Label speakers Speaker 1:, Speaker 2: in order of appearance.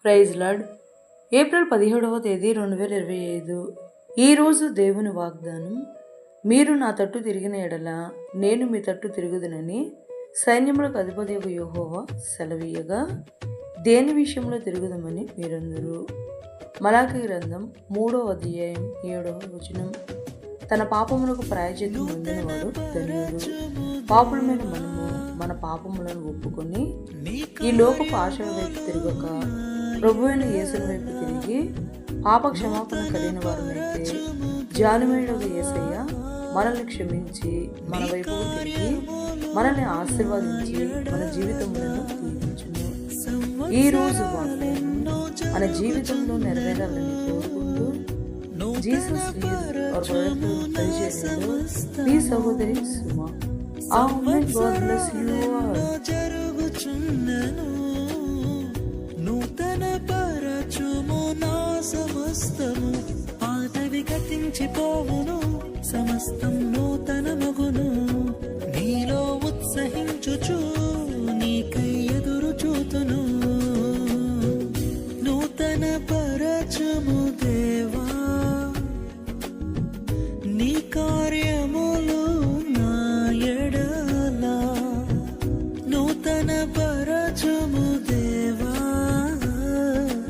Speaker 1: Praise lord. April 17వ తేదీ 2025. ఈరోజు దేవుని వాగ్దానం, మీరు నా తట్టు తిరిగిన ఎడల నేను మీ తట్టు తిరుగుదునని సైన్యములకు అధిపతియగు యెహోవా సెలవీయగా, దేని విషయంలో తిరుగుదామని మీరందరూ. మలాకి గ్రంథం 3వ అధ్యాయం 7వ వచనం. తన పాపములకు ప్రాయశ్చిత్తం పొందినవాడు ధన్యుడు. పాపులమైన మనము మన పాపములను ఒప్పుకొని ఈ లోకపు ఆశల వైపు తిరగక ప్రభువైన యేసుని వైపు తిరిగి పాప క్షమాపణ కలిగిన వారమైతే జాలిమయుడగు యేసయ్య మనల్ని క్షమించి మన వైపు తిరిగి మనల్ని ఆశీర్వదించి మన జీవితములను దీవించును. ఈ రోజు వాగ్దానం మన జీవితంలో నెరవేరాలని కోరుకుంటూ జీసస్ పరిచయంలో మీ సహోదరి సుమా.
Speaker 2: నూతన పరచుము నా సమస్తము, పాతవి గతించిపోవును, సమస్తం నూతన మగును. నీలో ఉత్సహించుచు